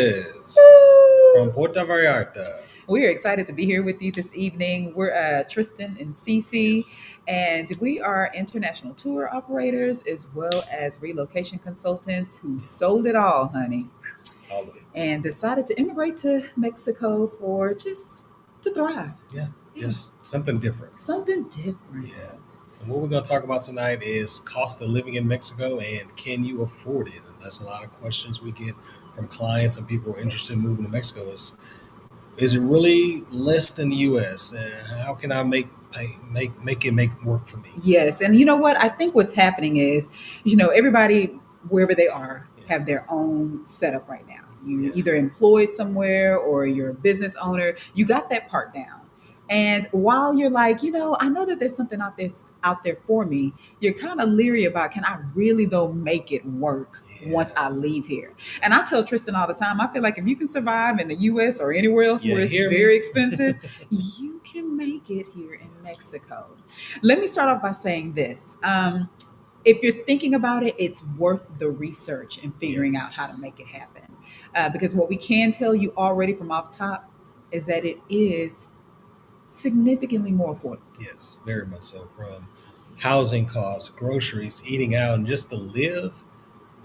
Is from Puerto Vallarta. We're excited to be here with you this evening. We're Tristan and Cece, Yes, and we are international tour operators as well as relocation consultants who sold it all, honey, all of it. and decided to immigrate to Mexico for just to thrive. Yeah, Yeah, just something different. something different. Yeah. And what we're going to talk about tonight is cost of living in Mexico and can you afford it? And that's a lot of questions we get from clients and people who are interested in moving to Yes. Mexico. Is it really less than the U.S.? How can I make it make work for me? Yes, and you know what? I think what's happening is, everybody wherever they are Yeah, have their own setup right now. You yeah, either employed somewhere or you're a business owner. You got that part down. And while you're like, I know that there's something out there for me, you're kind of leery about, can I really though make it work once yeah, I leave here? And I tell Tristan all the time, I feel like if you can survive in the US or anywhere else yeah. where it's Hear me? very expensive, you can make it here in Yes, Mexico. Let me start off by saying this. If you're thinking about it, it's worth the research and figuring out how to yes, make it happen. Because what we can tell you already from off top is that it is significantly more affordable. yes. Very much so. From housing costs, groceries, eating out, and just to live,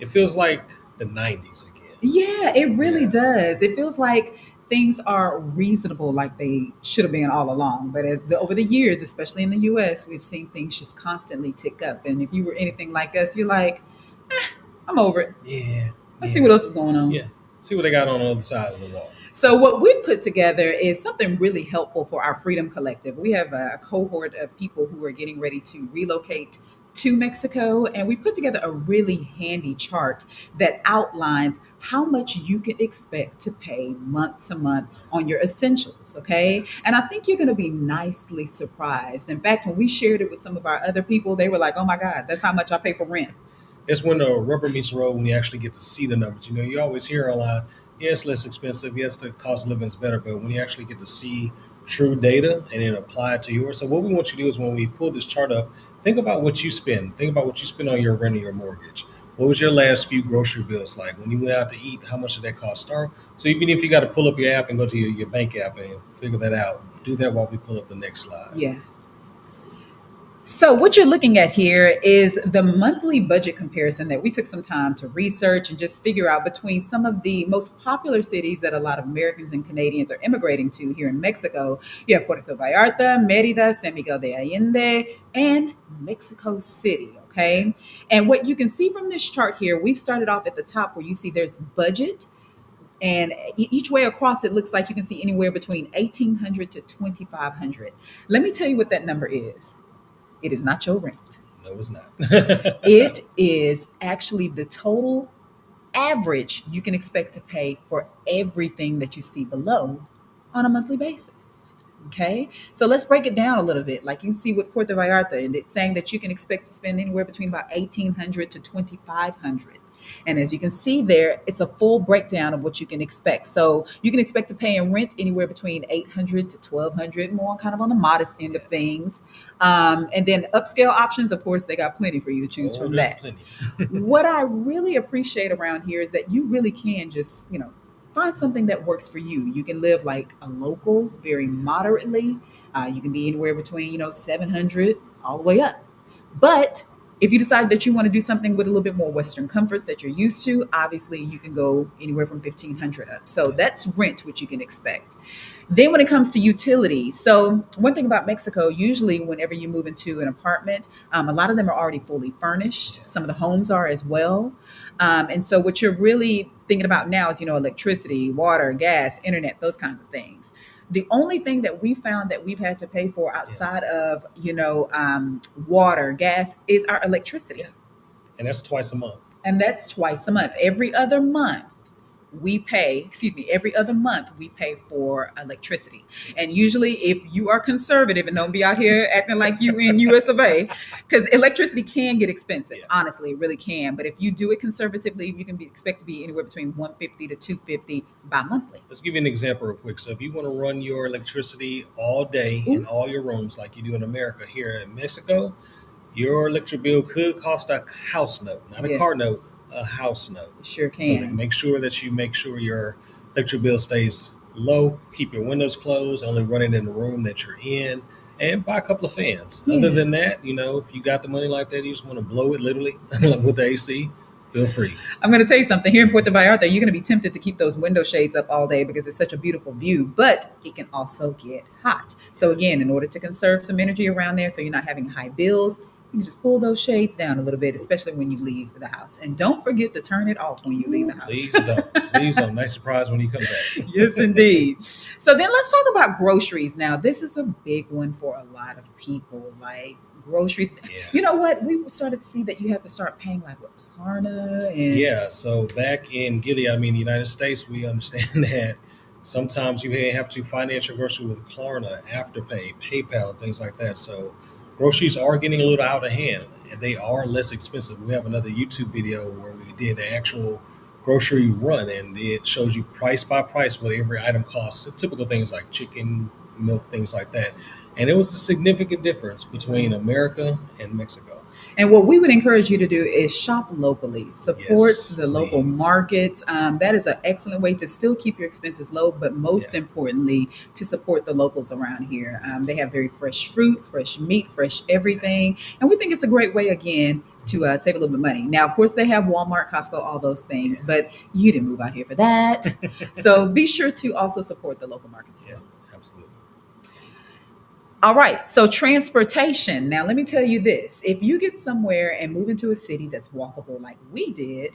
it feels like the '90s again. Yeah, it really Yeah, does. It feels like things are reasonable like they should have been all along. But over the years, especially in the US, we've seen things just constantly tick up. And if you were anything like us, you're like, I'm over it. yeah, Let's see what yeah, else is going on. yeah. See what they got on the other side of the wall. So, what we've put together is something really helpful for our Freedom Collective. We have a cohort of people who are getting ready to relocate to Mexico, and we put together a really handy chart that outlines how much you can expect to pay month to month on your essentials. Yeah, Okay. And I think you're going to be nicely surprised. In fact, when we shared it with some of our other people, they were like, oh my God, that's how much I pay for rent. it's when the rubber meets the road when you actually get to see the numbers. You always hear a lot. Yes, less expensive. Yes, the cost of living is better, but when you actually get to see true data and then apply it to yours. So what we want you to do is when we pull this chart up, think about what you spend. Think about what you spend on your rent or your mortgage. What was your last few grocery bills like? When you went out to eat, how much did that cost? Start. So even if you got to pull up your app and go to your bank app and figure that out, do that while we pull up the next slide. Yeah. So, what you're looking at here is the monthly budget comparison that we took some time to research and just figure out between some of the most popular cities that a lot of Americans and Canadians are immigrating to here in Mexico. You have Puerto Vallarta, Merida, San Miguel de Allende, and Mexico City. Okay. And what you can see from this chart here, we've started off at the top where you see there's budget. And each way across, it looks like you can see anywhere between 1,800 to 2,500. Let me tell you what that number is. It is not your rent. No, it's not. It is actually the total average you can expect to pay for everything that you see below on a monthly basis. Okay, so let's break it down a little bit. Like you can see with Puerto Vallarta, and it's saying that you can expect to spend anywhere between about 1,800 to 2,500. And as you can see there, it's a full breakdown of what you can expect. So you can expect to pay in rent anywhere between 800 to 1,200, more kind of on the modest end Yeah. of things. And then upscale options, of course, they got plenty for you to choose Oh, from there's that. plenty. What I really appreciate around here is that you really can just, find something that works for you. You can live like a local, very moderately. You can be anywhere between, 700 all the way up. But if you decide that you want to do something with a little bit more Western comforts that you're used to, obviously you can go anywhere from 1,500 up. So Yeah. that's rent, which you can expect. Then when it comes to utilities, so one thing about Mexico, usually whenever you move into an apartment, a lot of them are already fully furnished. Yeah. Some of the homes are as well. And so what you're really thinking about now is, electricity, water, gas, internet, those kinds of things. The only thing that we found that we've had to pay for Yeah. outside of, water, gas is our electricity. Yeah. And that's twice a month. And that's twice a month. Every other month we pay for electricity. And usually if you are conservative and don't be out here acting like you in US of A, because electricity can get expensive. Yeah. Honestly, it really can. But if you do it conservatively, you can expect to be anywhere between 150 to 250 bi-monthly. Let's give you an example real quick. So if you want to run your electricity all day in Ooh, all your rooms like you do in America, here in Mexico, your electric bill could cost a house note, not a car note, yes. a house note. Sure So to can. make sure that you make sure your electric bill stays low, keep your windows closed, only running in the room that you're in, and buy a couple of fans. Other Yeah. than that, if you got the money like that, you just want to blow it literally with the AC, feel free. I'm going to tell you something. Here in Puerto Vallarta, you're going to be tempted to keep those window shades up all day because it's such a beautiful view, but it can also get hot. So, again, in order to conserve some energy around there so you're not having high bills, you can just pull those shades down a little bit, especially when you leave the house. And don't forget to turn it off when you leave the Ooh, house. please don't. Please don't. Nice surprise when you come back. Yes, indeed. So then let's talk about groceries. Now, this is a big one for a lot of people. Like groceries, Yeah. you know what? We started to see that you have to start paying like with Klarna and Yeah, so back in Gilead, I mean, the United States, we understand that sometimes you may have to finance your grocery with Klarna, Afterpay, PayPal, and things like that. So groceries are getting a little out of hand, and they are less expensive. We have another YouTube video where we did an actual grocery run, and it shows you price by price what every item costs. Typical things like chicken, milk, things like that. And it was a significant difference between America and Mexico. And what we would encourage you to do is shop locally, support Yes, the local please. markets. That is an excellent way to still keep your expenses low, but Yeah. most importantly, to support the locals around here. They Yes. have very fresh fruit, fresh meat, fresh everything. And we think it's a great way, again, to save a little bit of money. Now, of course, they have Walmart, Costco, all those things, Yeah. but you didn't move out here for that. So be sure to also support the local markets as Yeah, well. absolutely. All right, so transportation. Now, let me tell you this. If you get somewhere and move into a city that's walkable like we did,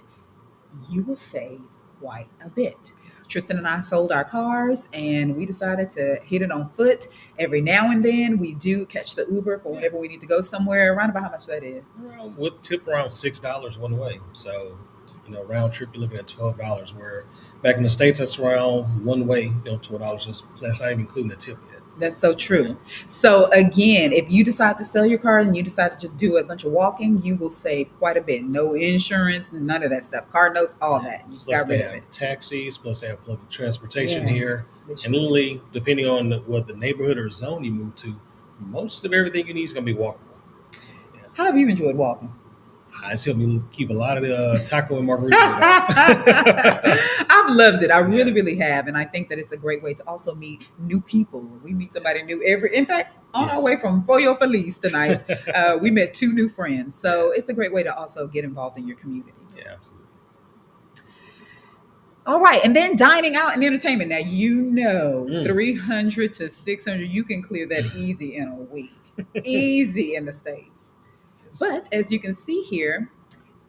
you will save quite a bit. Tristan and I sold our cars and we decided to hit it on foot. Every now and then we do catch the Uber for Yeah. whenever we need to go somewhere, around about how much that is. Around with tip around $6 one way. So, round trip you're looking at $12. Where back in the States that's around one way, $12. Just that's not even including the tip yet. That's so Yeah. true. So again, if you decide to sell your car and you decide to just do a bunch of walking, you will save quite a bit. No insurance, none of that stuff. Car notes, all Yeah. that. You just Plus got they rid of have it. taxis, plus they have public transportation Yeah. here. They sure And do. literally, depending on what the neighborhood or zone you move to, most of everything you need is gonna be walkable. Yeah. How have you enjoyed walking? It's helped me keep a lot of the taco and margarita weight off. I've loved it. I really, Yeah. really have. And I think that it's a great way to also meet new people. We meet somebody new in fact, on our Yes. way from Pollo Feliz tonight, we met two new friends. So Yeah. it's a great way to also get involved in your community. Yeah, absolutely. All right. And then dining out and entertainment. Now, Mm. 300 to 600, you can clear that easy in a week. Easy in the States. Yes. But as you can see here,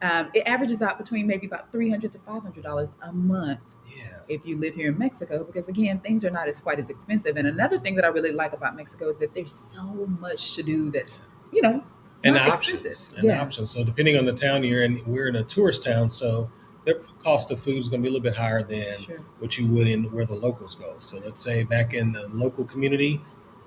it averages out between maybe about $300 to $500 a month Yeah. if you live here in Mexico, because again, things are not as quite as expensive. And another thing that I really like about Mexico is that there's so much to do that's, you know, And the not expensive. options. And the Yeah, options. So depending on the town you're in, we're in a tourist town, so their cost of food is going to be a little bit higher than sure. what you would in where the locals go. So let's say back in the local community,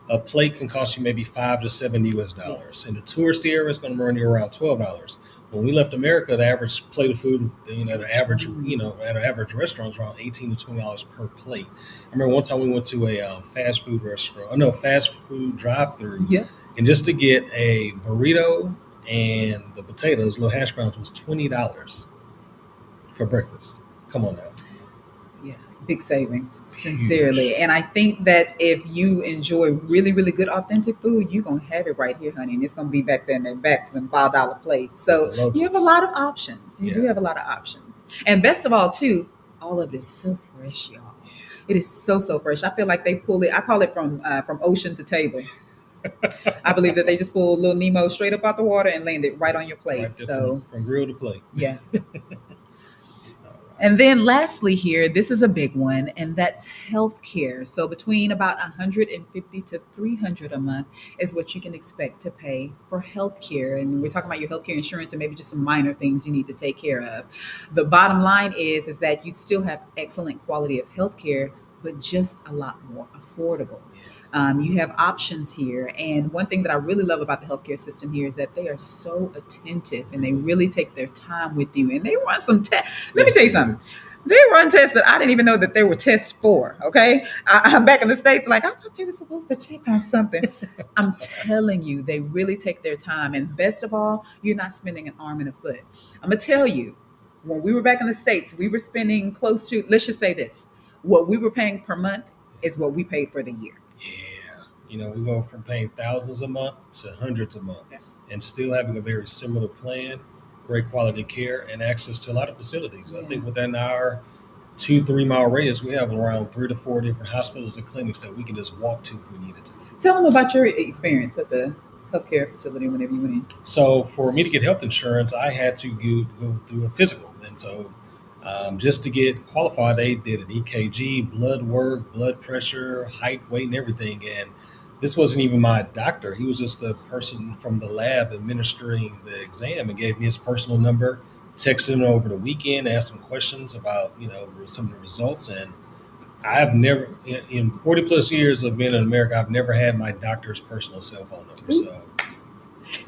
a plate can cost you maybe $5 to $7 US. In Yes. the touristy area, it's going to run you around $12. When we left America, the average plate of food, at an average restaurant is around $18 to $20 per plate. I remember one time we went to a fast food restaurant, oh no, fast food drive-through, Yeah. and just to get a burrito and the potatoes, little hash browns, was $20 for breakfast. Come on now, Yeah, big savings, sincerely. huge. And I think that if you enjoy really, really good, authentic food, you're going to have it right here, honey. And it's going to be back there in that back for them $5 plates. With So the you have a locals. lot of options. You do Yeah, have a lot of options. And best of all, too, all of it is so fresh, y'all. It is so, so fresh. I feel like they pull it, I call it from ocean to table. I believe that they just pull little Nemo straight up out the water and land it right on your right plate. there So, from grill to plate. yeah. All right. And then lastly here, this is a big one, and that's healthcare. So between about 150 to 300 a month is what you can expect to pay for healthcare. And we're talking about your healthcare insurance and maybe just some minor things you need to take care of. The bottom line is that you still have excellent quality of healthcare, but just a lot more affordable. Yeah. You have options here. And one thing that I really love about the healthcare system here is that they are so attentive and they really take their time with you. And they run some tests. Let me Yes, tell you they do. something. They run tests that I didn't even know that there were tests for. Okay. I'm back in the States, like, I thought they were supposed to check on something. I'm telling you, they really take their time. And best of all, you're not spending an arm and a foot. I'm going to tell you. When we were back in the States, we were spending close to, let's just say this, what we were paying per month is what we paid for the year. Yeah. We go from paying thousands a month to hundreds a month Yeah. and still having a very similar plan, great quality care, and access to a lot of facilities. I Yeah. think within our 2, 3 mile radius, we have around 3 to 4 different hospitals and clinics that we can just walk to if we needed to. Tell them about your experience at the healthcare facility whenever you went in. So for me to get health insurance, I had to go through a physical, and so just to get qualified, they did an EKG, blood work, blood pressure, height, weight, and everything. And this wasn't even my doctor; he was just the person from the lab administering the exam, and gave me his personal number. Texted him over the weekend, asked him questions about some of the results, and I've never in 40 plus years of being in America, I've never had my doctor's personal cell phone number. So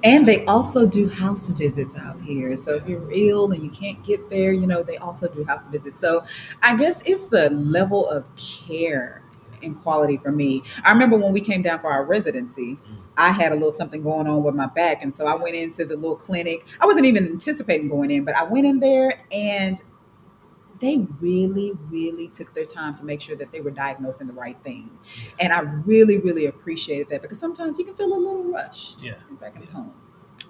And they also do house visits out here. So if you're ill and you can't get there, they also do house visits. So I guess it's the level of care and quality for me. I remember when we came down for our residency, I had a little something going on with my back. And so I went into the little clinic. I wasn't even anticipating going in, but I went in there and they really, really took their time to make sure that they were diagnosing the right thing. And I really, really appreciated that because sometimes you can feel a little rushed yeah. back at home.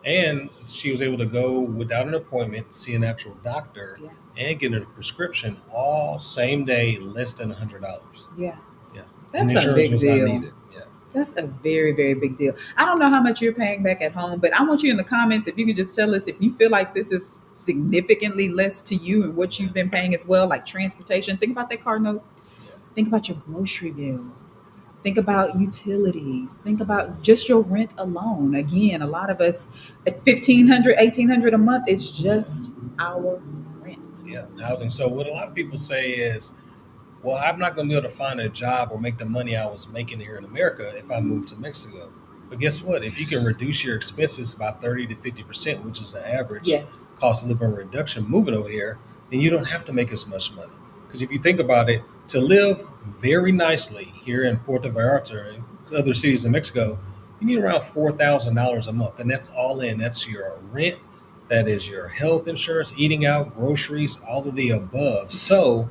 And she was able to go without an appointment, see an actual doctor, Yeah. and get a prescription all same day, less than $100. Yeah. Yeah, That's and a insurance big was not deal. needed. Yeah, That's a very, very big deal. I don't know how much you're paying back at home, but I want you in the comments if you could just tell us if you feel like this is significantly less to you and what you've been paying as well, like transportation. Think about that car note. yeah, Think about your grocery bill. Think about utilities. Think about just your rent alone. Again, a lot of us at 1,500, 1,800 a month is just our rent. yeah. Housing. So what a lot of people say is, well, I'm not going to be able to find a job or make the money I was making here in America if I move to Mexico. But guess what? If you can reduce your expenses by 30 to 50%, which is the average Yes. cost of living reduction moving over here, then you don't have to make as much money. Because if you think about it, to live very nicely here in Puerto Vallarta and other cities in Mexico, you need around $4,000 a month. And that's all in. That's your rent, that is your health insurance, eating out, groceries, all of the above. So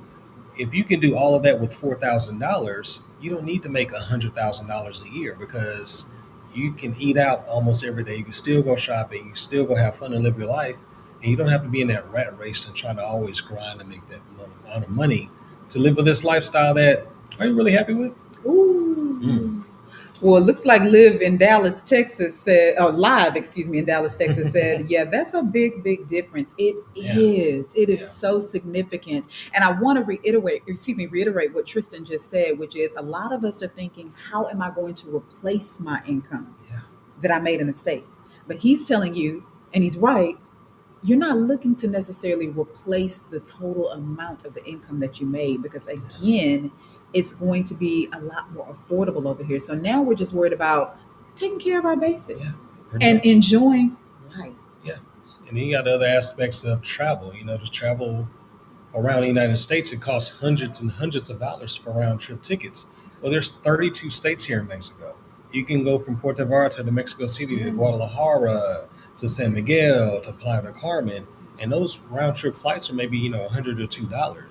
if you can do all of that with $4,000, you don't need to make $100,000 a year because you can eat out almost every day. You can still go shopping, you can still go have fun and live your life, and you don't have to be in that rat race and trying to always grind and make that amount of money to live with this lifestyle that are you really happy with? Ooh. Well, it looks like Live in Dallas, Texas said, or Live, excuse me, in Dallas, Texas said, yeah, that's a big, big difference. It Yeah. is. It is Yeah. so significant. And I want to reiterate what Tristan just said, which is a lot of us are thinking, how am I going to replace my income Yeah. that I made in the States? But he's telling you, and he's right, you're not looking to necessarily replace the total amount of the income that you made because again it's going to be a lot more affordable over here. So now we're just worried about taking care of our Yeah. basics Pretty and much. enjoying life. Yeah. And then you got other aspects of travel. To travel around the United States, it costs hundreds and hundreds of dollars for round trip tickets. Well, there's 32 states here in Mexico. You can go from Puerto Vallarta to Mexico City to Guadalajara to San Miguel to Playa del Carmen, and those round trip flights are maybe $100 or $2,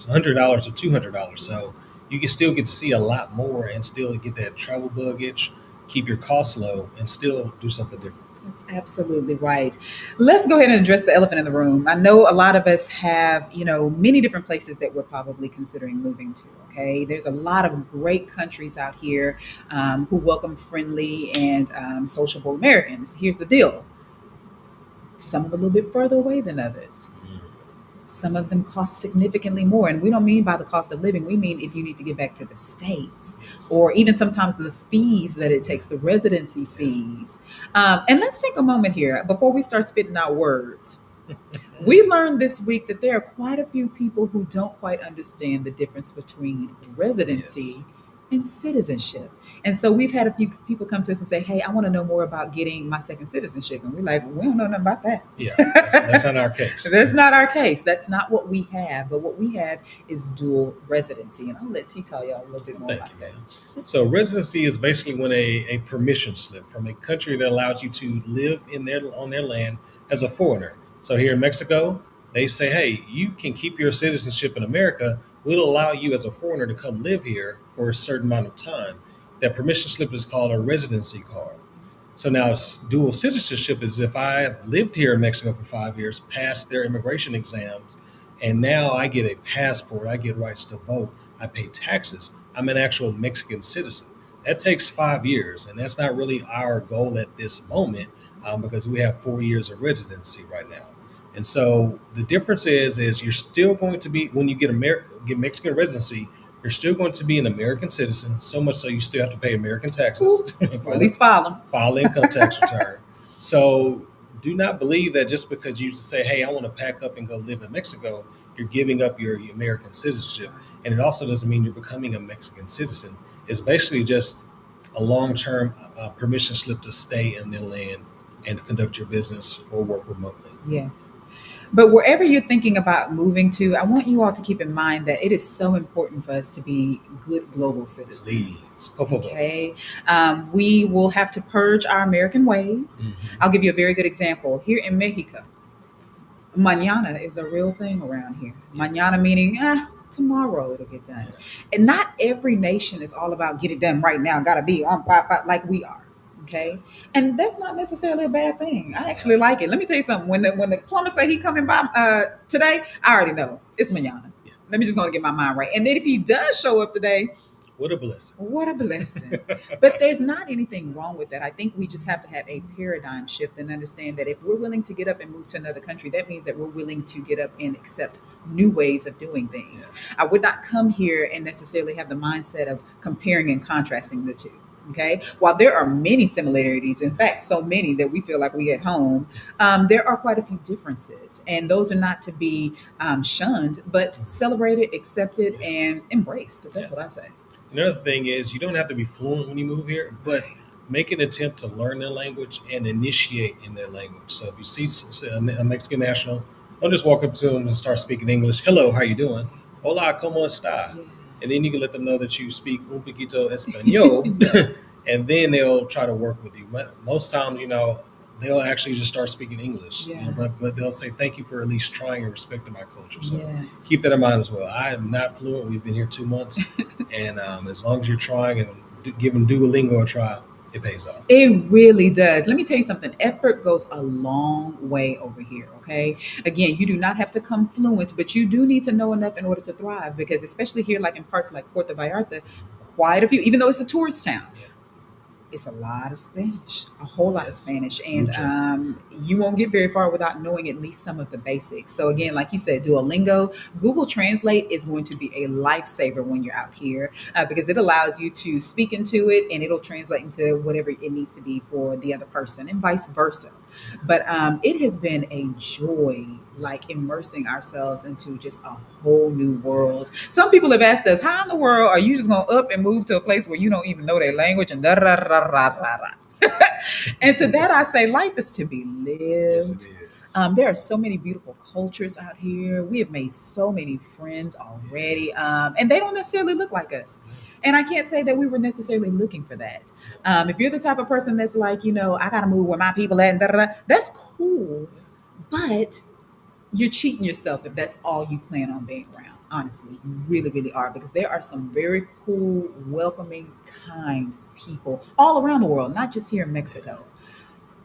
$100 or $200. So you can still get to see a lot more and still get that travel bug itch, keep your costs low, and still do something different. That's absolutely right. Let's go ahead and address the elephant in the room. I know a lot of us have, many different places that we're probably considering moving to. Okay. There's a lot of great countries out here who welcome friendly and sociable Americans. Here's the deal. Some are a little bit further away than others. Some of them cost significantly more. And we don't mean by the cost of living, we mean if you need to get back to the States or even sometimes the fees that it takes, the residency fees. And let's take a moment here before we start spitting out words. We learned this week that there are quite a few people who don't quite understand the difference between residency Yes. and citizenship. And so we've had a few people come to us and say, hey, I want to know more about getting my second citizenship. And we're like, we don't know nothing about that. Yeah, that's not our case. That's not our case. That's not what we have. But what we have is dual residency. And I'll let T tell y'all a little bit more Thank about you, that. man. So residency is basically when a permission slip from a country that allows you to live on their land as a foreigner. So here in Mexico, They say, hey, you can keep your citizenship in America. We'll allow you as a foreigner to come live here for a certain amount of time. That permission slip is called a residency card. So now dual citizenship is if I have lived here in Mexico for 5 years, passed their immigration exams, and now I get a passport, I get rights to vote, I pay taxes. I'm an actual Mexican citizen. That takes 5 years, and that's not really our goal at this moment because we have 4 years of residency right now. And so the difference is you're still going to be when you get Mexican residency, you're still going to be an American citizen. So much so you still have to pay American Ooh, taxes, or at least file them. file income tax return. So do not believe that just because you say, "Hey, I want to pack up and go live in Mexico," you're giving up your American citizenship. And it also doesn't mean you're becoming a Mexican citizen. It's basically just a long-term permission slip to stay in the land and conduct your business or work remotely. Yes. But wherever you're thinking about moving to, I want you all to keep in mind that it is so important for us to be good global Please, citizens. por favor. Okay. We will have to purge our American ways. I'll give you a very good example. Here in Mexico, mañana is a real thing around here. Mañana meaning, tomorrow it'll get done. And not every nation is all about get it done right now, gotta be on like we are. Okay. And that's not necessarily a bad thing. I actually like it. Let me tell you something. When the plumber say he coming by today, I already know it's mañana. Yeah. Let me just gonna get my mind right. And then if he does show up today, What a blessing. what a blessing. But there's not anything wrong with that. I think we just have to have a paradigm shift and understand that if we're willing to get up and move to another country, that means that we're willing to get up and accept new ways of doing things. I would not come here and necessarily have the mindset of comparing and contrasting the two. Okay. While there are many similarities, in fact, so many that we feel like we at home, there are quite a few differences. And those are not to be shunned, but celebrated, accepted, and embraced. That's what I say. Another thing is you don't have to be fluent when you move here, but make an attempt to learn their language and initiate in their language. So if you see a Mexican national, don't just walk up to them and start speaking English. Hello, how you doing? Hola, ¿cómo está? Yeah. And then you can let them know that you speak un poquito español, Yes. and then they'll try to work with you. But most times, they'll actually just start speaking English. Yeah. But they'll say thank you for at least trying and respecting my culture. So Yes. keep that in mind as well. I am not fluent. We've been here 2 months, and as long as you're trying and giving Duolingo a try, it pays off. It really does. Let me tell you something. Effort goes a long way over here. Okay. Again, you do not have to come fluent, but you do need to know enough in order to thrive because, especially here, like in parts like Puerto Vallarta, quite a few, even though it's a tourist town, Yeah. it's a lot of Spanish, a whole lot of Yes. Spanish. And Mucho. you won't get very far without knowing at least some of the basics. So, again, like you said, Duolingo, Google Translate is going to be a lifesaver when you're out here because it allows you to speak into it and it'll translate into whatever it needs to be for the other person and vice versa. But it has been a joy, like immersing ourselves into just a whole new world. Some people have asked us, how in the world are you just going to up and move to a place where you don't even know their language and da da da da da da? And to that, I say, life is to be Yes, lived. it is. There are so many beautiful cultures out here. We have made so many friends already, and they don't necessarily look like us. And I can't say that we were necessarily looking for that. If you're the type of person that's like, I got to move where my people at, and da, da, da, that's cool. But you're cheating yourself if that's all you plan on being around. Honestly, you really, really are because there are some very cool, welcoming, kind people all around the world, not just here in Mexico.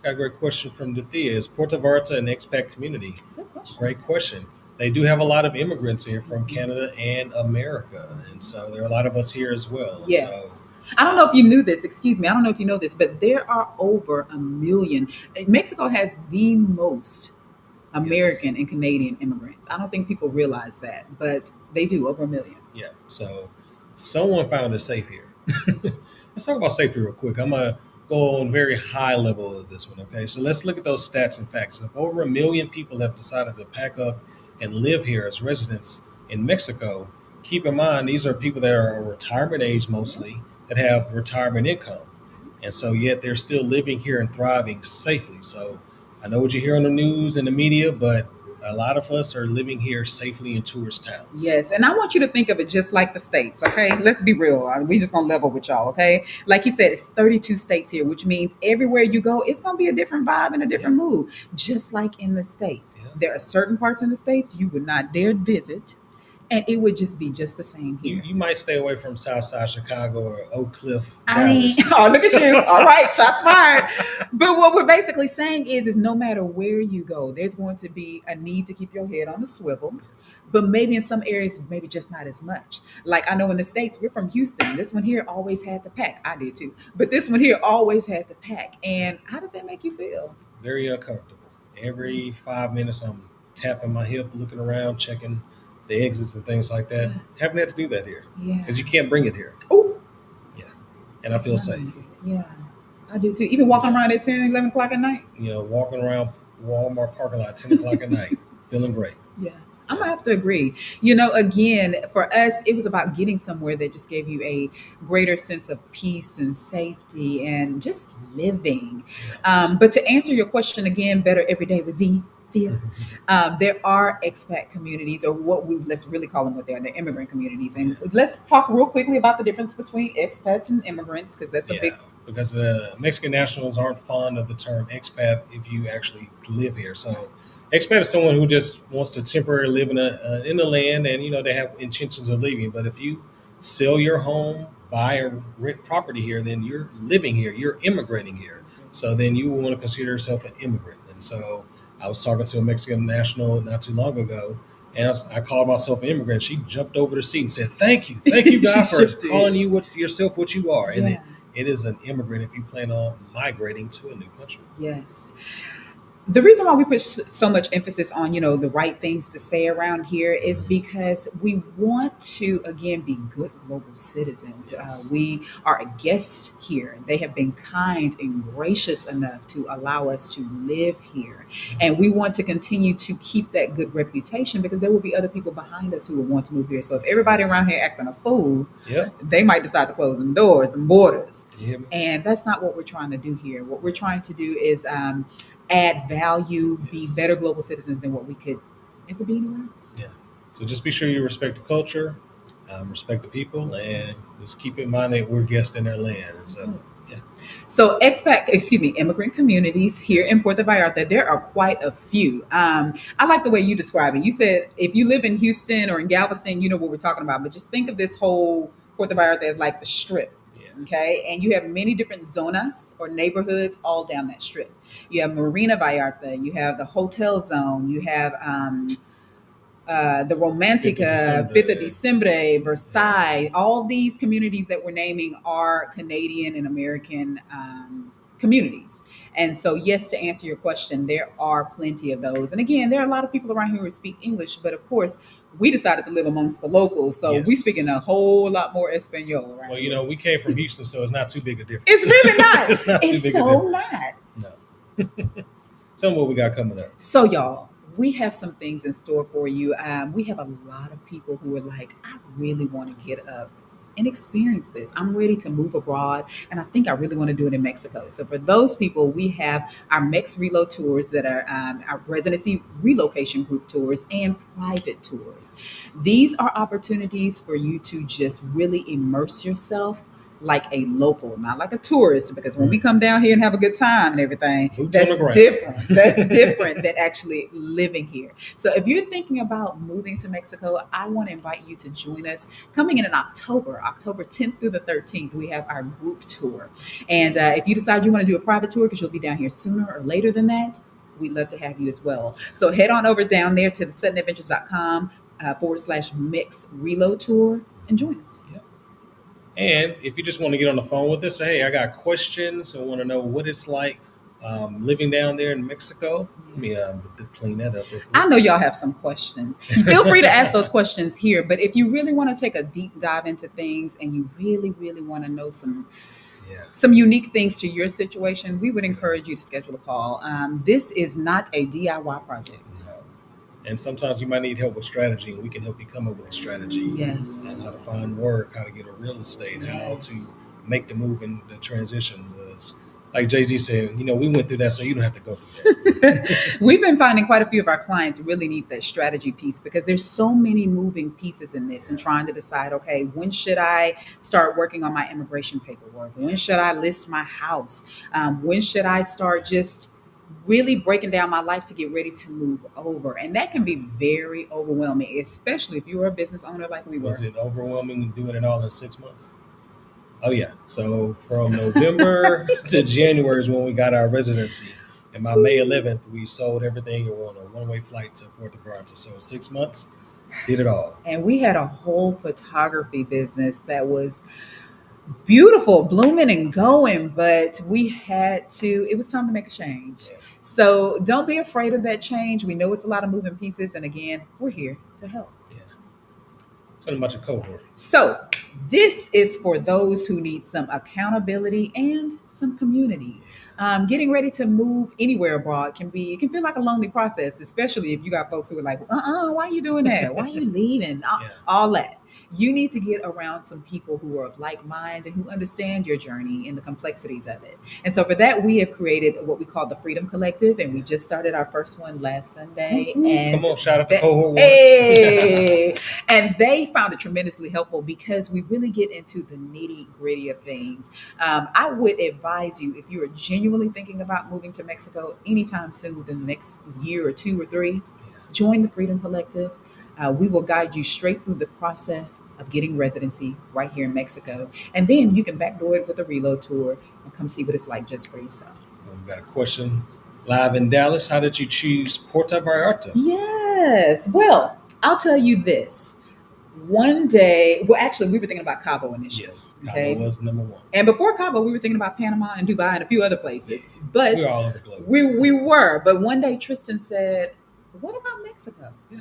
Got a great question from Dithea. Is Puerto Vallarta an expat community? Good question. Great question. They do have a lot of immigrants here from Canada and America, and so there are a lot of us here as well. Yes. I don't know if you knew this, excuse me. I don't know if you know this, but there are over a million. Mexico has the most American and Canadian immigrants. I don't think people realize that, but they do over a million. Yeah. So someone found it safe here. Let's talk about safety real quick. I'm gonna go on very high level of this one. Okay. So let's look at those stats and facts. If over a million people have decided to pack up and live here as residents in Mexico, keep in mind these are people that are retirement age mostly that have retirement income. And so yet they're still living here and thriving safely. So I know what you hear on the news and the media, but A lot of us are living here safely in tourist towns. Yes, and I want you to think of it just like the states, okay? Let's be real. We just gonna level with y'all, okay? Like you said, it's 32 states here, which means everywhere you go, it's gonna be a different vibe and a different mood, just like in the states. Yeah. There are certain parts in the states you would not dare visit, and it would just be just the same You, here. you might stay away from Southside Chicago or Oak Cliff, I mean, Dallas. oh, look at you. All right, shots fired. But what we're basically saying is no matter where you go, there's going to be a need to keep your head on a swivel. But maybe in some areas, maybe just not as much. Like I know in the States, we're from Houston. This one here always had to pack. I did too. But this one here always had to pack. And how did that make you feel? Very uncomfortable. Every 5 minutes, I'm tapping my hip, looking around, checking the exits and things like that. Haven't had to do that here Yeah. because you can't bring it here. Oh, Yeah, and I feel safe. Yeah, I do too. Even walking around at 10, 11 o'clock at night. Walking around Walmart parking lot 10 o'clock at night, feeling great. Yeah. I'm gonna have to agree. Again, for us, it was about getting somewhere that just gave you a greater sense of peace and safety and just living. But to answer your question again, better every day with D. Feel. There are expat communities, or let's really call them what they are. They're immigrant communities, and let's talk real quickly about the difference between expats and immigrants, because that's a big. Because Mexican nationals aren't fond of the term expat if you actually live here. So, expat is someone who just wants to temporarily live in the land, and they have intentions of leaving. But if you sell your home, buy or rent property here, then you're living here, you're immigrating here. So then you will want to consider yourself an immigrant. And so I was talking to a Mexican national not too long ago, and I called myself an immigrant. She jumped over the seat and said, "Thank you, God, for calling yourself what you are." And it is an immigrant if you plan on migrating to a new country. Yes. The reason why we put so much emphasis on, the right things to say around here is because we want to, again, be good global citizens. Yes. We are a guest here. They have been kind and gracious enough to allow us to live here. And we want to continue to keep that good reputation because there will be other people behind us who will want to move here. So if everybody around here acting a fool, they might decide to close them doors, the borders. And that's not what we're trying to do here. What we're trying to do is add value, be better global citizens than what we could ever be anywhere else. Yeah. So just be sure you respect the culture, respect the people, and just keep in mind that we're guests in their land. And so immigrant communities here in Puerto Vallarta, there are quite a few. I like the way you describe it. You said if you live in Houston or in Galveston, you know what we're talking about. But just think of this whole Puerto Vallarta as like the strip. Okay, and you have many different zonas or neighborhoods all down that strip. You have Marina Vallarta, you have the Hotel Zone, you have the Romantica, 5th of Diciembre, Versailles. All these communities that we're naming are Canadian and American communities. And so, yes, to answer your question, there are plenty of those. And again, there are a lot of people around here who speak English, but of course, we decided to live amongst the locals. So we speaking a whole lot more Espanol around here. Well, we came from Houston, so it's not too big a difference. It's really not. It's not too big a difference. No. Tell them what we got coming up. So, y'all, we have some things in store for you. We have a lot of people who are like, I really want to get up and experience this. I'm ready to move abroad, and I think I really want to do it in Mexico. So for those people, we have our Mex Reload tours that are our residency relocation group tours and private tours. These are opportunities for you to just really immerse yourself like a local, not like a tourist, because when we come down here and have a good time and everything, that's different. That's different than actually living here. So if you're thinking about moving to Mexico, I want to invite you to join us coming in October 10th through the 13th. We have our group tour. And if you decide you want to do a private tour, because you'll be down here sooner or later than that, we'd love to have you as well. So head on over down there to the suttonadventures.com /Mex Reload Tour and join us. Yep. And if you just want to get on the phone with us, say, hey, I got questions. I want to know what it's like living down there in Mexico. Let me clean that up. I know y'all have some questions. Feel free to ask those questions here. But if you really want to take a deep dive into things and you really, really want to know some unique things to your situation, we would encourage you to schedule a call. This is not a DIY project. And sometimes you might need help with strategy, and we can help you come up with a strategy. Yes. And how to find work, how to get a real estate, how to make the move and the transitions. Like Jay-Z said, we went through that, so you don't have to go through that. We've been finding quite a few of our clients really need that strategy piece because there's so many moving pieces in this and trying to decide, okay, when should I start working on my immigration paperwork? When should I list my house? When should I start just really breaking down my life to get ready to move over? And that can be very overwhelming, especially if you're a business owner like we Was were. it overwhelming doing it all in 6 months? Oh yeah. So from November to January is when we got our residency. And by May 11th, we sold everything and were on a one-way flight to Puerto Vallarta. So in 6 months, did it all. And we had a whole photography business that was beautiful, blooming and going, but it was time to make a change. Yeah. So don't be afraid of that change. We know it's a lot of moving pieces. And again, we're here to help. Yeah. Tell them about your cohort. So this is for those who need some accountability and some community. Getting ready to move anywhere abroad it can feel like a lonely process, especially if you got folks who are like, why are you doing that? Why are you leaving? Yeah. All that. You need to get around some people who are of like mind and who understand your journey and the complexities of it. And so for that, we have created what we call the Freedom Collective, and we just started our first one last Sunday. And Come on, shout out to cohort 1. hey, and they found it tremendously helpful because we really get into the nitty gritty of things. I would advise you, if you are genuinely thinking about moving to Mexico anytime soon within the next year or 2 or 3, join the Freedom Collective. We will guide you straight through the process of getting residency right here in Mexico. And then you can backdoor it with a reload tour and come see what it's like just for yourself. We've got a question live in Dallas. How did you choose Puerto Vallarta? Yes. Well, I'll tell you this. One day, well, actually, we were thinking about Cabo initially. Yes, Cabo was number 1. And before Cabo, we were thinking about Panama and Dubai and a few other places. But we're all over the globe. We were. But one day, Tristan said, "What about Mexico?" Yeah.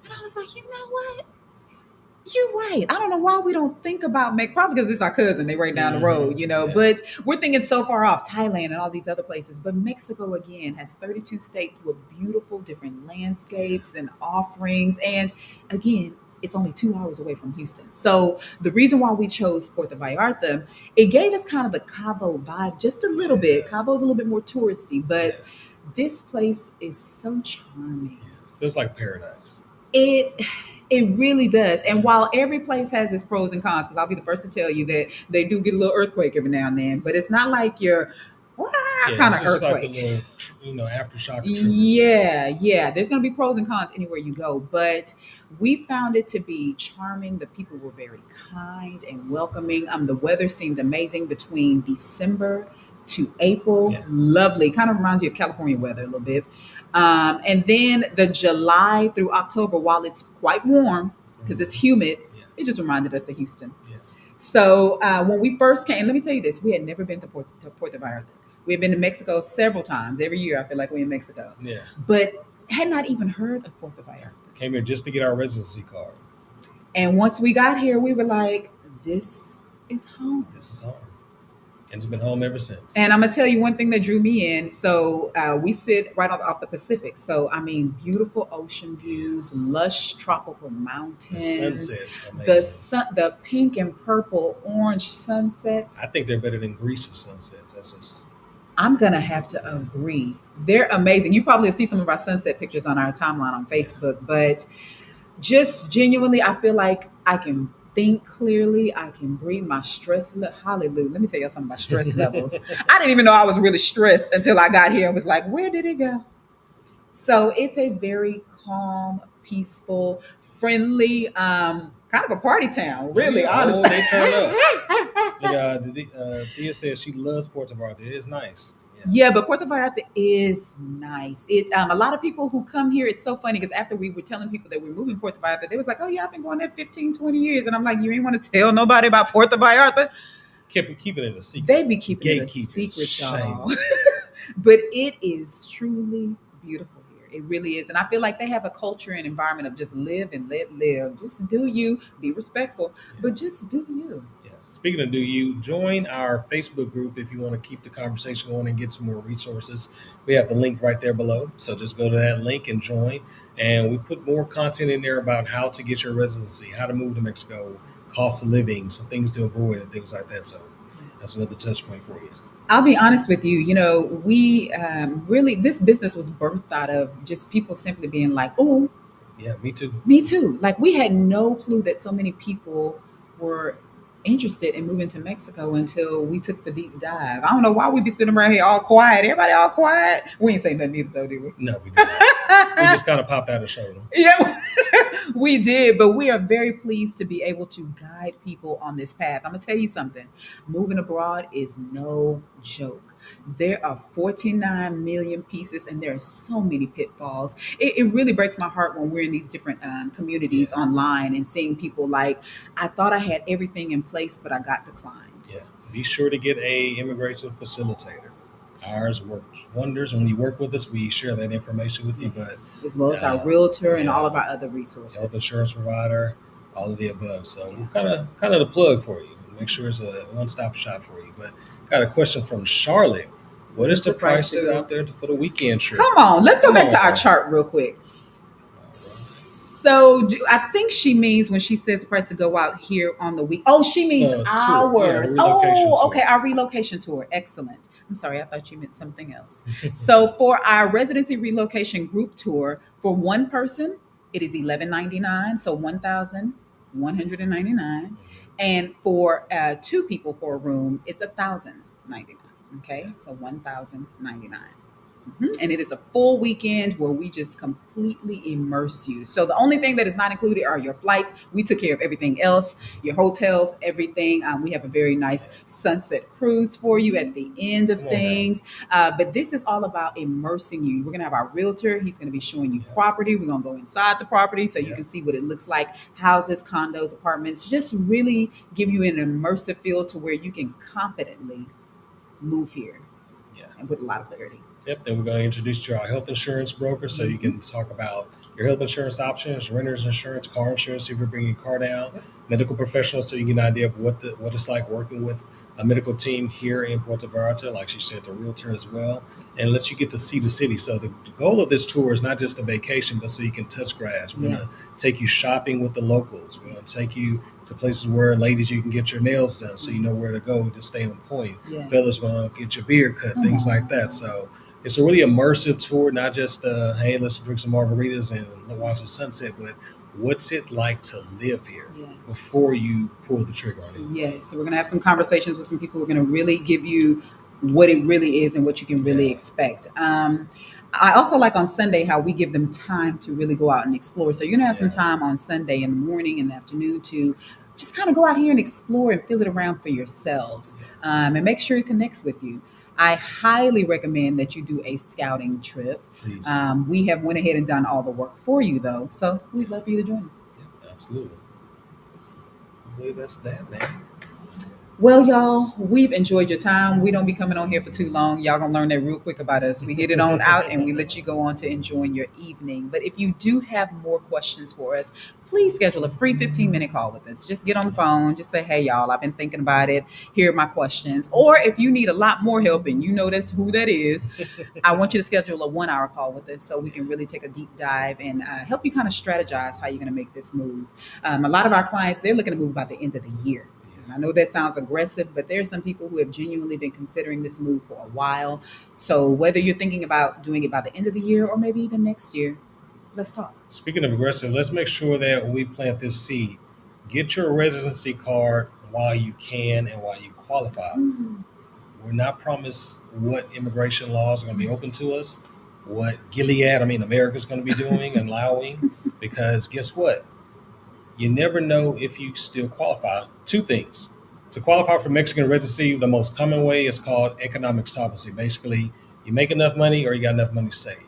And I was like, you know what? You're right. I don't know why we don't think about Mexico. Probably because it's our cousin. They right down the road, Yeah. But we're thinking so far off, Thailand and all these other places. But Mexico, again, has 32 states with beautiful different landscapes and offerings. And again, it's only 2 hours away from Houston. So the reason why we chose Puerto Vallarta, it gave us kind of the Cabo vibe just a little bit. Cabo's a little bit more touristy, but this place is so charming. Feels like paradise. It really does. And while every place has its pros and cons, because I'll be the first to tell you that they do get a little earthquake every now and then, but it's not like your kind of earthquake. Like a little, aftershock. Yeah. There's going to be pros and cons anywhere you go, but we found it to be charming. The people were very kind and welcoming. The weather seemed amazing between December to April. Yeah. Lovely. Kind of reminds you of California weather a little bit. And then the July through October, while it's quite warm because it's humid, it just reminded us of Houston. Yeah. So when we first came, let me tell you this, we had never been to Puerto Vallarta. We had been to Mexico several times. Every year I feel like we're in Mexico. Yeah. But had not even heard of Puerto Vallarta. Came here just to get our residency card. And once we got here, we were like, this is home. This is home. And it's been home ever since. And I'm going to tell you one thing that drew me in. So we sit right off the Pacific. So, beautiful ocean views, lush tropical mountains. The sunsets, amazing. The pink and purple, orange sunsets. I think they're better than Greece's sunsets. I'm going to have to agree. They're amazing. You probably see some of our sunset pictures on our timeline on Facebook. But just genuinely, I feel like I can think clearly. I can breathe. My stress hallelujah. Let me tell you something about stress levels. I didn't even know I was really stressed until I got here and was like, where did it go? So it's a very calm, peaceful, friendly, kind of a party town, really, honestly. They turn up. Thea says she loves Puerto Vallarta. It is nice. Yeah, but Puerto Vallarta is nice. It's a lot of people who come here, it's so funny because after we were telling people that we're moving to Puerto Vallarta, they was like, oh yeah, I've been going there 15, 20 years. And I'm like, you ain't want to tell nobody about Puerto Vallarta? Keep it a secret. They be keeping it a secret, y'all. But it is truly beautiful here. It really is. And I feel like they have a culture and environment of just live and let live. Just do you, be respectful, but just do you. Speaking of do you, join our Facebook group if you want to keep the conversation going and get some more resources. We have the link right there below. So just go to that link and join. And we put more content in there about how to get your residency, how to move to Mexico, cost of living, some things to avoid and things like that. So that's another touch point for you. I'll be honest with you. You know, we really, this business was birthed out of just people simply being like, "Oh, Yeah, me too. me too." Like we had no clue that so many people were interested in moving to Mexico until we took the deep dive. I don't know why we be sitting around here all quiet. Everybody all quiet. We ain't saying nothing either though, did we? No, we did not. We just kind of popped out and showed them. Yeah, we did, but we are very pleased to be able to guide people on this path. I'm gonna tell you something. Moving abroad is no joke. There are 49 million pieces, and there are so many pitfalls. It really breaks my heart when we're in these different communities Yeah, online and seeing people like, I thought I had everything in place, but I got declined. yeah. Be sure to get a immigration facilitator. Ours works wonders. When you work with us, we share that information with you. But Yes, as well as our realtor and all yeah, of our other health resources. insurance provider, all of the above. So Yeah. we're kind of the plug for you. Make sure it's a one-stop shop for you. But got a question from Charlotte. What What is is the the price price to go? out there for the weekend trip? Come on, let's go Come back on, to our Charlotte. chart real quick. All right. So I think she means when she says the price to go out here on the week. Oh, she means Tour. Yeah, hours. relocation Oh, okay, tour. our relocation tour. Excellent. I'm sorry, I thought you meant something else. So for our residency relocation group tour for one person, it is $11.99, so 1,199, and for two people for a room, it's 1,099. Yeah, Okay, so 1,099. And it is a full weekend where we just completely immerse you. So the only thing that is not included are your flights. We took care of everything else, your hotels, everything. We have a very nice sunset cruise for you at the end of come on now. things. But this is all about immersing you. We're going to have our realtor. He's going to be showing you Yeah, property. We're going to go inside the property so you yeah, can see what it looks like, houses, condos, apartments. Just really give you an immersive feel to where you can confidently move here yeah. and with a lot of clarity. Yep. Then we're going to introduce you to our health insurance broker so you Mhm. can talk about your health insurance options, renter's insurance, car insurance if you're bringing your car down, medical professionals so you get an idea of what it's like working with a medical team here in Puerto Vallarta, like she said, the realtor as well, and let you get to see the city. So the goal of this tour is not just a vacation, but so you can touch grass. We're going to take you Yes. shopping with the locals. We're going to take Yes. you to places where ladies you can get your nails done so you know where to Yes. go to stay on point. Fellas Yes. going to get your beard cut, Come things like that. on. So it's a really immersive tour, not just hey, let's drink some margaritas and watch the sunset, but what's it like to live here Yes. before you pull the trigger on anything? Yes. So we're gonna have some conversations with some people who are gonna really give you what it really is and what you can really Yeah, expect. I also like on Sunday how we give them time to really go out and explore. So you're gonna have some yeah, time on Sunday in the morning and the afternoon to just kind of go out here and explore and feel it around for yourselves, yeah. and make sure it connects with you. I highly recommend that you do a scouting trip. Please do. We have went ahead and done all the work for you though, so we'd love for you to join us. Yeah, absolutely. I believe that's that, man. Well, y'all, we've enjoyed your time. We don't be coming on here for too long. Y'all gonna learn that real quick about us. We hit it on out and we let you go on to enjoying your evening. But if you do have more questions for us, please schedule a free 15-minute call with us. Just get on the phone, just say, hey, y'all, I've been thinking about it. Here are my questions. Or if you need a lot more help and you know that's who that is, I want you to schedule a 1 hour call with us so we can really take a deep dive and help you kind of strategize how you're going to make this move. A lot of our clients, they're looking to move by the end of the year. Yeah, And I know that sounds aggressive, but there are some people who have genuinely been considering this move for a while. So whether you're thinking about doing it by the end of the year or maybe even next year, let's talk. speaking of aggressive, let's make sure that when we plant this seed, get your residency card while you can and while you qualify. Mm. We're not promised what immigration laws are going to be open to us, what Gilead, I mean, America's going to be doing and allowing, because guess what? You never know if you still qualify. Two things. To qualify for Mexican residency, the most common way is called economic solvency. Basically, you make enough money or you got enough money saved.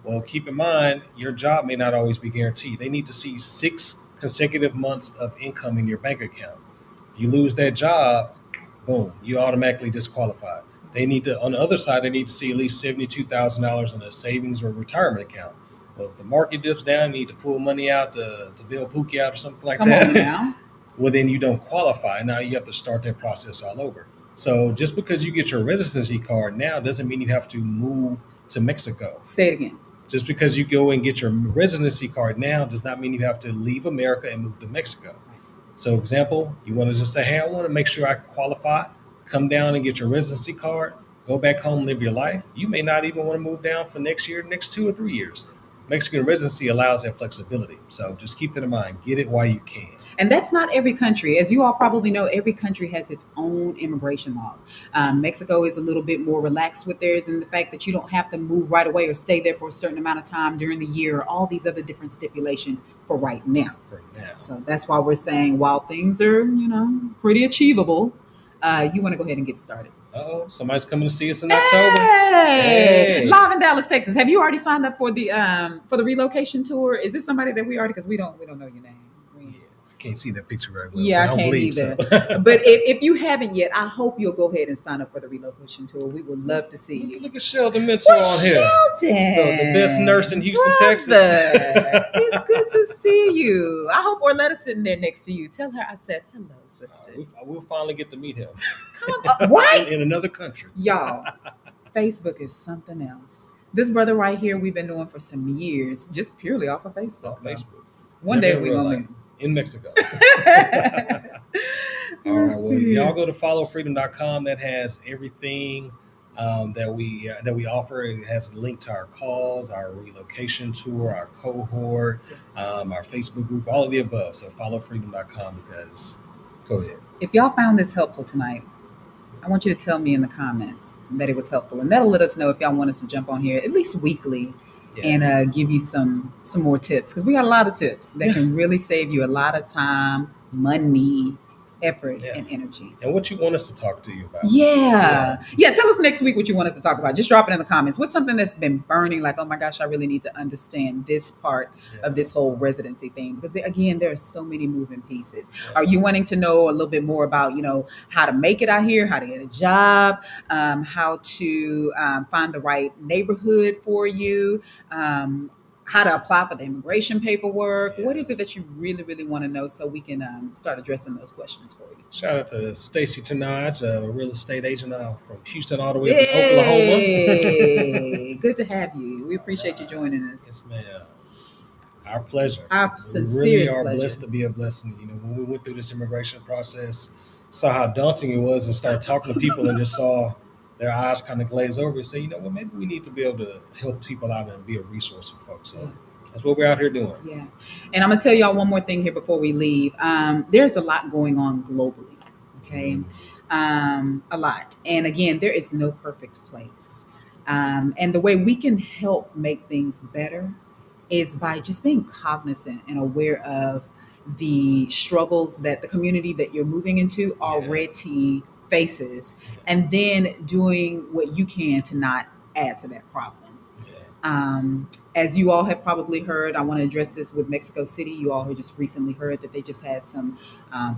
Well, keep in mind, your job may not always be guaranteed. They need to see 6 consecutive months of income in your bank account. If you lose that job, boom, you automatically disqualified. They need to, on the other side, they need to see at least $72,000 in a savings or retirement account. Well, if the market dips down, you need to pull money out to bail Pookie out or something like Come on that. now. Well, then you don't qualify. Now you have to start that process all over. So just because you get your residency card now doesn't mean you have to move to Mexico. Say it again. Just because you go and get your residency card now does not mean you have to leave America and move to Mexico. So, example, you want to just say, hey, I want to make sure I qualify come down and get your residency card, go back home, live your life. You may not even want to move down for next year, next 2 or 3 years. Mexican residency allows that flexibility. So just keep that in mind. Get it while you can. And that's not every country. As you all probably know, every country has its own immigration laws. Mexico is a little bit more relaxed with theirs, and the fact that you don't have to move right away or stay there for a certain amount of time during the year, or all these other different stipulations for right now. For now. So that's why we're saying while things are, pretty achievable, you want to go ahead and get started. Oh, somebody's coming to see us in October. Hey, Hey. live in Dallas, Texas. Have you already signed up for the relocation tour? Is it somebody that we already? Because we don't know your name. I can't see that picture very well. Yeah, but I can't believe either. So. But if you haven't yet, I hope you'll go ahead and sign up for the relocation tour. We would love to see you. Look at Sheldon Mentor on here. Sheldon? The best nurse in Houston, Texas. It's good to see you. I hope Orletta's sitting there next to you. Tell her I said hello, sister. We'll finally get to meet him. Come on, right? in another country. Y'all, Facebook is something else. This brother right here, we've been knowing for some years, just purely off of Facebook. On Facebook. One Never day in we're real gonna life. meet. In Mexico. All Let's right. Well, see. y'all go to followfreedom.com. That has everything that we offer. It has a link to our calls, our relocation tour, our cohort, our Facebook group, all of the above. So followfreedom.com because go ahead. If y'all found this helpful tonight, I want you to tell me in the comments that it was helpful, and that'll let us know if y'all want us to jump on here at least weekly and give you some more tips, because we got a lot of tips that can really save you a lot of time, money, effort, and energy. And what you want us to talk to you about. Yeah. Tell us next week what you want us to talk about. Just drop it in the comments. What's something that's been burning, like, oh my gosh, I really need to understand this part of this whole residency thing, because again, there are so many moving pieces. Are you wanting to know a little bit more about, how to make it out here, how to get a job, how to find the right neighborhood for you, how to apply for the immigration paperwork? What is it that you really, really want to know, so we can start addressing those questions for you? Shout out to Stacy Tenaj, a real estate agent from Houston all the way up to Oklahoma. Good to have you. We appreciate you joining us. Yes, ma'am. Our pleasure. Our We sincere really are pleasure. blessed to be a blessing. When we went through this immigration process, saw how daunting it was, and started talking to people and just saw their eyes kind of glaze over and say, maybe we need to be able to help people out and be a resource for folks. So that's what we're out here doing. Yeah. And I'm going to tell y'all one more thing here before we leave. There's a lot going on globally. Okay. A lot. And again, there is no perfect place. And the way we can help make things better is by just being cognizant and aware of the struggles that the community that you're moving into already faces, and then doing what you can to not add to that problem. As you all have probably heard, I want to address this with Mexico City. You all have just recently heard that they just had some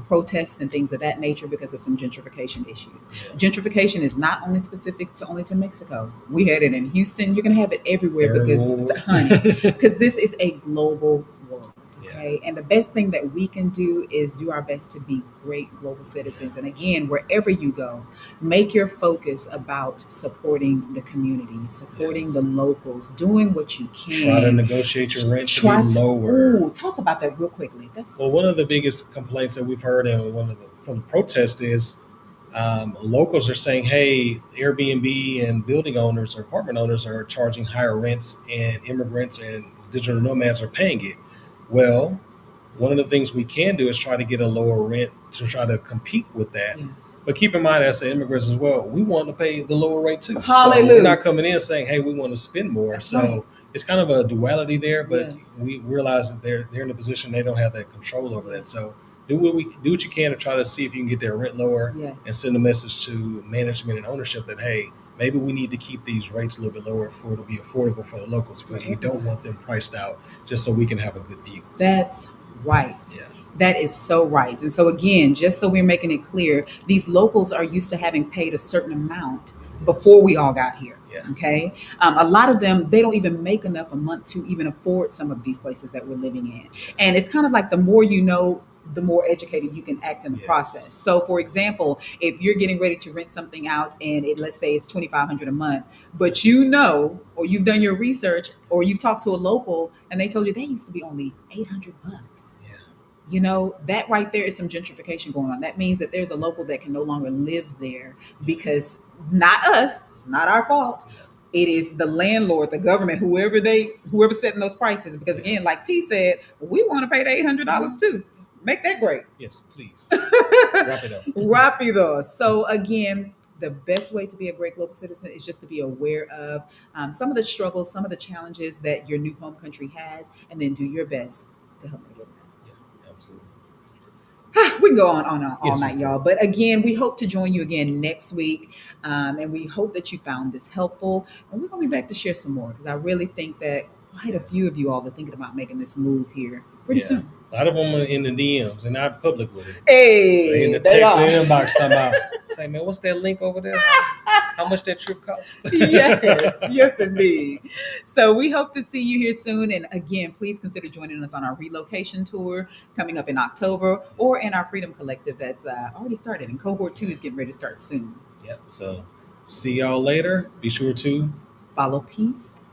protests and things of that nature because of some gentrification issues. Gentrification is not only specific to Mexico. We had it in Houston. You're going to have it everywhere because this is a global world. Okay. And the best thing that we can do is do our best to be great global citizens. And again, wherever you go, make your focus about supporting the community, supporting the locals, doing what you can. Try to negotiate your rent to be lower. Talk about that real quickly. Well, one of the biggest complaints that we've heard from the protest is locals are saying, hey, Airbnb and building owners or apartment owners are charging higher rents, and immigrants and digital nomads are paying it. Well, one of the things we can do is try to get a lower rent to try to compete with that. But keep in mind, as the immigrants as well, we want to pay the lower rate too. Hallelujah. So we're not coming in saying, hey, we want to spend more. That's right. It's kind of a duality there, but we realize that they're in a position they don't have that control over that. So do what you can to try to see if you can get their rent lower and send a message to management and ownership that, hey, maybe we need to keep these rates a little bit lower for it to be affordable for the locals, because we don't want them priced out just so we can have a good view. That's right. Yeah. That is so right. And so again, just so we're making it clear, these locals are used to having paid a certain amount before we all got here. Okay. A lot of them, they don't even make enough a month to even afford some of these places that we're living in. And it's kind of like the more you know, the more educated you can act in the process. So for example, if you're getting ready to rent something out and let's say it's $2,500 a month, but or you've done your research or you've talked to a local and they told you they used to be only $800. that right there is some gentrification going on. That means that there's a local that can no longer live there Yeah. because not us, it's not our fault. Yeah. It is the landlord, the government, whoever's setting those prices. Because Yeah. again, like T said, we want to pay the $800 too. Make that great. Yes, please. Wrap it up. Rápido. So again, the best way to be a great global citizen is just to be aware of some of the struggles, some of the challenges that your new home country has, and then do your best to help mitigate them. Yeah, absolutely. We can go on all Yes, we night, can. y'all. But again, we hope to join you again next week. And we hope that you found this helpful. And we're going to be back to share some more because I really think that quite a few of you all are thinking about making this move here pretty Yeah. soon. A lot of them are in the DMs and not public with it. They in Hey, the they text are. and inbox talking about, say, man, what's that link over there? How much that trip cost? Yes, indeed. So we hope to see you here soon. And again, please consider joining us on our relocation tour coming up in October or in our Freedom Collective that's already started. And cohort 2 is getting ready to start soon. Yeah. So see y'all later. Be sure to Follow peace